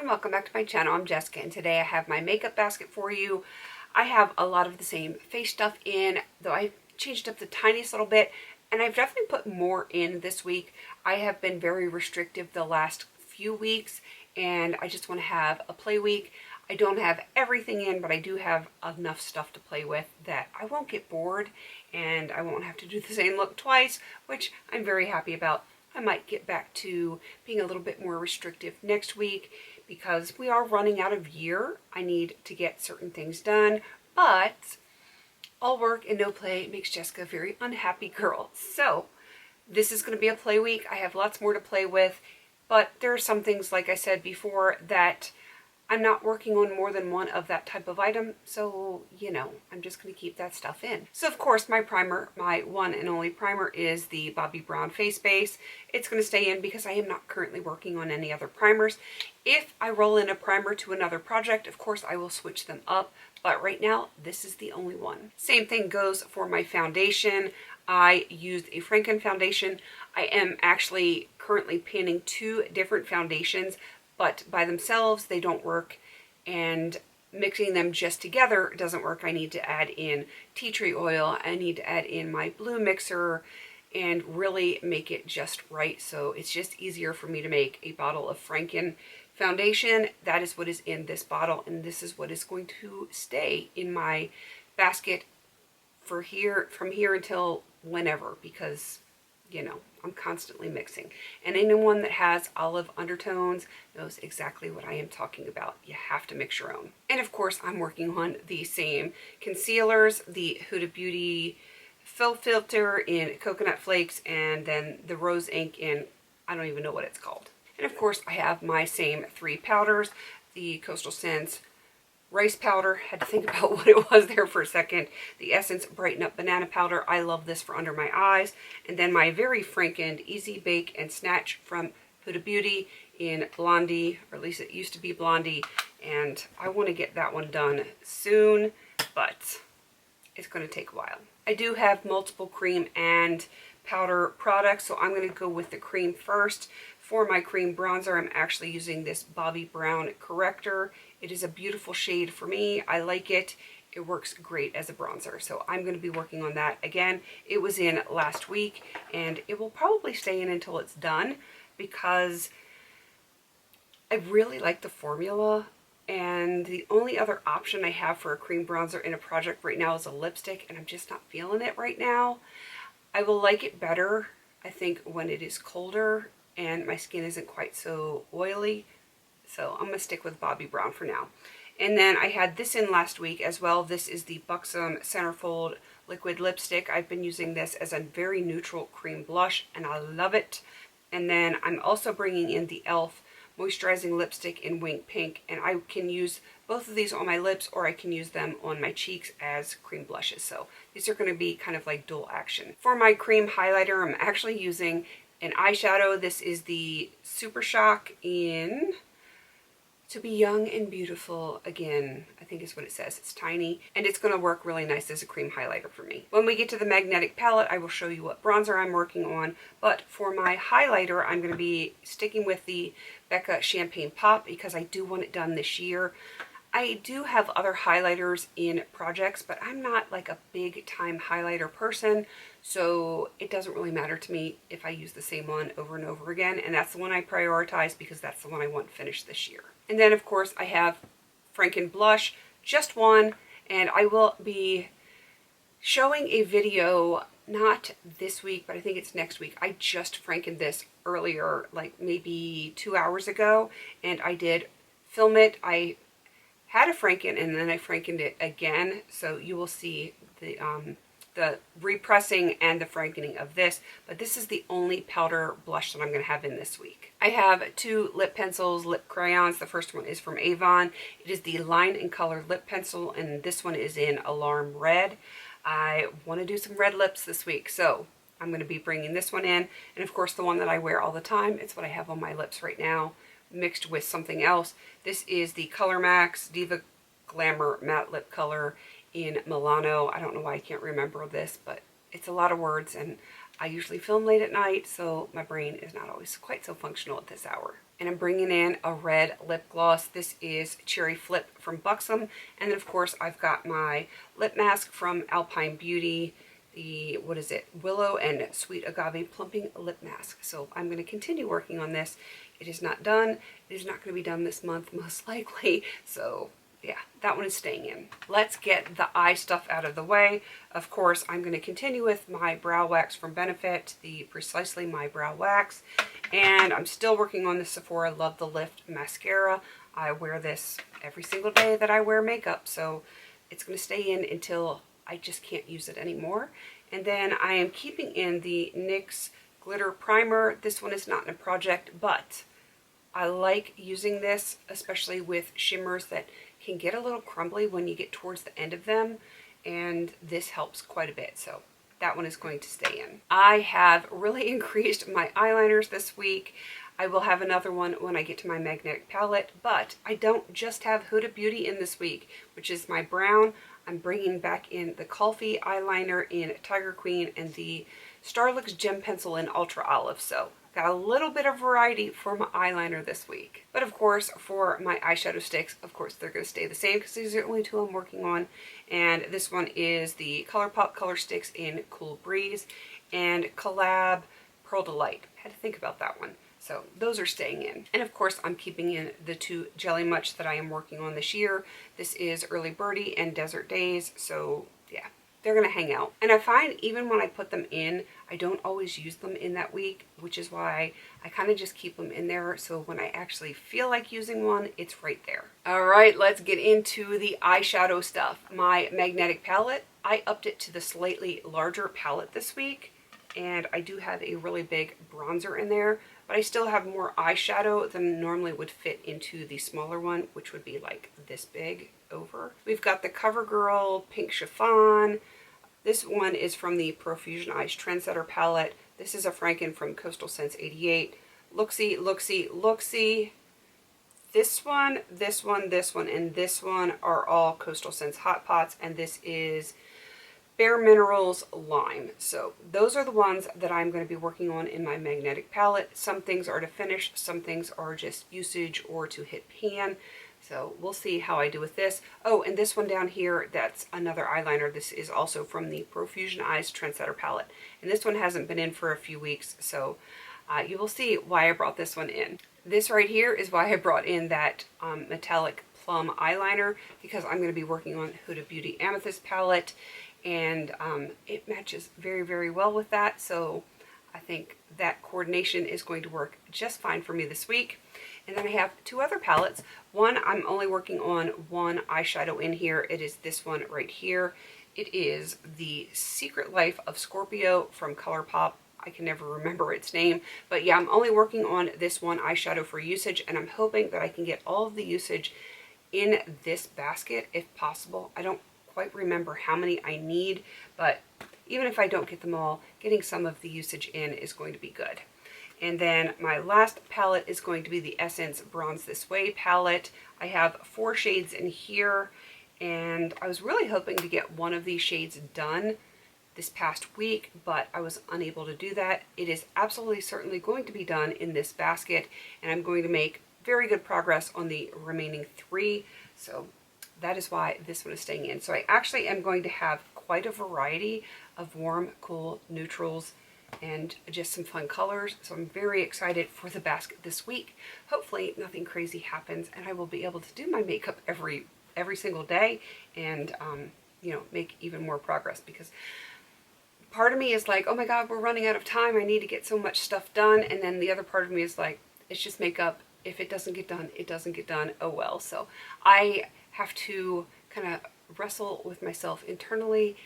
everyone, welcome back to my channel. I'm Jessica and today I have my makeup basket for you. I have a lot of the same face stuff in, though I changed up the tiniest little bit, and I've definitely put more in this week. I have been very restrictive the last few weeks and I just want to have a play week. I don't have everything in, but I do have enough stuff to play with that I won't get bored and I won't have to do the same look twice, which I'm very happy about. I might get back to being a little bit more restrictive next week because we are running out of year. I need to get certain things done, but all work and no play makes Jessica a very unhappy girl. So this is going to be a play week. I have lots more to play with, but there are some things, like I said before, that I'm not working on more than one of that type of item, so, you know, I'm just going to keep that stuff in. So, of course, my primer, my one and only primer, is the Bobbi Brown Face Base. It's going to stay in because I am not currently working on any other primers. If I roll in a primer to another project, of course, I will switch them up, but right now, this is the only one. Same thing goes for my foundation. I used a Franken foundation. I am actually currently panning two different foundations, but by themselves they don't work, and mixing them just together doesn't work. I need to add in tea tree oil, I need to add in my blue mixer and really make it just right, so it's just easier for me to make a bottle of Franken foundation. That is what is in this bottle, and this is what is going to stay in my basket for from here until whenever, because, you know, I'm constantly mixing. And anyone that has olive undertones knows exactly what I am talking about. You have to mix your own. And of course, I'm working on the same concealers, the Huda Beauty Faux Filter in Coconut Flakes, and then the Rose Ink in, I don't even know what it's called. And of course, I have my same three powders, the Coastal Scents rice powder, had to think about what it was there for a second, the Essence Brighten Up Banana Powder, I love this for under my eyes, and then my very Frankened Easy Bake and Snatch from Huda Beauty in Blondie, or at least it used to be Blondie, and I want to get that one done soon, but it's going to take a while. I do have multiple cream and powder products, so I'm going to go with the cream first. For my cream bronzer, I'm actually using this Bobbi Brown Corrector. It is a beautiful shade for me. I like it. It works great as a bronzer, so I'm going to be working on that. Again, it was in last week, and it will probably stay in until it's done because I really like the formula, and the only other option I have for a cream bronzer in a project right now is a lipstick, and I'm just not feeling it right now. I will like it better, I think, when it is colder and my skin isn't quite so oily. So I'm going to stick with Bobbi Brown for now. And then I had this in last week as well. This is the Buxom Centerfold Liquid Lipstick. I've been using this as a very neutral cream blush, and I love it. And then I'm also bringing in the e.l.f. Moisturizing Lipstick in Wink Pink, and I can use both of these on my lips, or I can use them on my cheeks as cream blushes. So these are going to be kind of like dual action. For my cream highlighter, I'm actually using an eyeshadow. This is the Super Shock in To Be Young and Beautiful Again, I think is what it says. It's tiny, and it's going to work really nice as a cream highlighter for me. When we get to the magnetic palette, I will show you what bronzer I'm working on, but for my highlighter, I'm going to be sticking with the Becca Champagne Pop because I do want it done this year. I do have other highlighters in projects, but I'm not like a big time highlighter person, so it doesn't really matter to me if I use the same one over and over again, and that's the one I prioritize because that's the one I want finished this year. And then of course I have Franken Blush, just one, and I will be showing a video, not this week, but I think it's next week. I just Frankened this earlier, like maybe 2 hours ago, and I did film it. I had a Franken and then I Frankened it again, so you will see the repressing and the Frankening of this, but this is the only powder blush that I'm going to have in this week. I have two lip pencils, lip crayons. The first one is from Avon. It is the Line and Color lip pencil, and this one is in Alarm Red. I want to do some red lips this week, so I'm going to be bringing this one in, and of course the one that I wear all the time. It's what I have on my lips right now, mixed with something else. This is the Color Max Diva Glamour Matte Lip Color in Milano. I don't know why I can't remember this, but it's a lot of words, and I usually film late at night, so my brain is not always quite so functional at this hour. And I'm bringing in a red lip gloss. This is Cherry Flip from Buxom. And then, of course, I've got my lip mask from Alpine Beauty, the, what is it, Willow and Sweet Agave Plumping Lip Mask. So I'm going to continue working on this. It is not done. It is not going to be done this month, most likely. So yeah, that one is staying in. Let's get the eye stuff out of the way. Of course, I'm going to continue with my brow wax from Benefit, the Precisely My Brow Wax. And I'm still working on the Sephora Love the Lift mascara. I wear this every single day that I wear makeup, so it's going to stay in until I just can't use it anymore. And then I am keeping in the NYX Glitter Primer. This one is not in a project, but I like using this, especially with shimmers that can get a little crumbly when you get towards the end of them, and this helps quite a bit, so that one is going to stay in. I have really increased my eyeliners this week. I will have another one when I get to my magnetic palette, but I don't just have Huda Beauty in this week, which is my brown. I'm bringing back in the Kulfi eyeliner in Tiger Queen and the Starlux Gem Pencil in Ultra Olive, so got a little bit of variety for my eyeliner this week. But of course, for my eyeshadow sticks, of course, they're going to stay the same because these are the only two I'm working on. And this one is the ColourPop Color Sticks in Cool Breeze and Collab Pearl Delight. Had to think about that one. So those are staying in. And of course, I'm keeping in the two Jelly Much that I am working on this year. This is Early Birdie and Desert Days. So yeah, they're going to hang out. And I find even when I put them in, I don't always use them in that week, which is why I kind of just keep them in there. So when I actually feel like using one, it's right there. All right, let's get into the eyeshadow stuff. My magnetic palette, I upped it to the slightly larger palette this week. And I do have a really big bronzer in there, but I still have more eyeshadow than normally would fit into the smaller one, which would be like this big over. We've got the CoverGirl Pink Chiffon. This one is from the Profusion Eyes Trendsetter palette. This is a Franken from Coastal Scents 88. Looksy, looksy, looksy. This one, this one, this one, and this one are all Coastal Scents Hot Pots, and this is Bare Minerals Lime. So those are the ones that I'm going to be working on in my magnetic palette. Some things are to finish, some things are just usage or to hit pan. So we'll see how I do with this. Oh, and this one down here, that's another eyeliner. This is also from the Profusion Eyes Trendsetter palette. And this one hasn't been in for a few weeks, so you will see why I brought this one in. This right here is why I brought in that metallic plum eyeliner, because I'm going to be working on Huda Beauty Amethyst palette, and it matches very, very well with that. So I think that coordination is going to work just fine for me this week. And then I have two other palettes. One, I'm only working on one eyeshadow in here. It is this one right here. It is the Secret Life of Scorpio from ColourPop. I can never remember its name. But yeah, I'm only working on this one eyeshadow for usage, and I'm hoping that I can get all of the usage in this basket if possible. I don't quite remember how many I need, but even if I don't get them all, getting some of the usage in is going to be good. And then my last palette is going to be the Essence Bronze This Way palette. I have 4 shades in here, and I was really hoping to get one of these shades done this past week, but I was unable to do that. It is absolutely certainly going to be done in this basket, and I'm going to make very good progress on the remaining 3. So that is why this one is staying in. So I actually am going to have quite a variety of warm, cool, neutrals, and just some fun colors. So I'm very excited for the basket this week. Hopefully nothing crazy happens and I will be able to do my makeup every single day and you know, make even more progress, because part of me is like, oh my god, we're running out of time, I need to get so much stuff done, and then the other part of me is like, it's just makeup. If it doesn't get done, it doesn't get done. Oh well. So I have to kind of wrestle with myself internally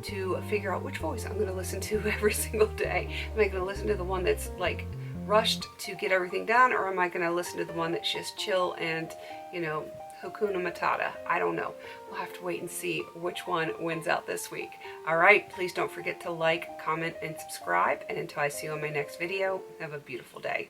to figure out which voice I'm going to listen to every single day. Am I going to listen to the one that's like rushed to get everything done, or am I going to listen to the one that's just chill and, you know, Hakuna Matata? I don't know. We'll have to wait and see which one wins out this week. Alright, please don't forget to like, comment, and subscribe, and until I see you on my next video, have a beautiful day.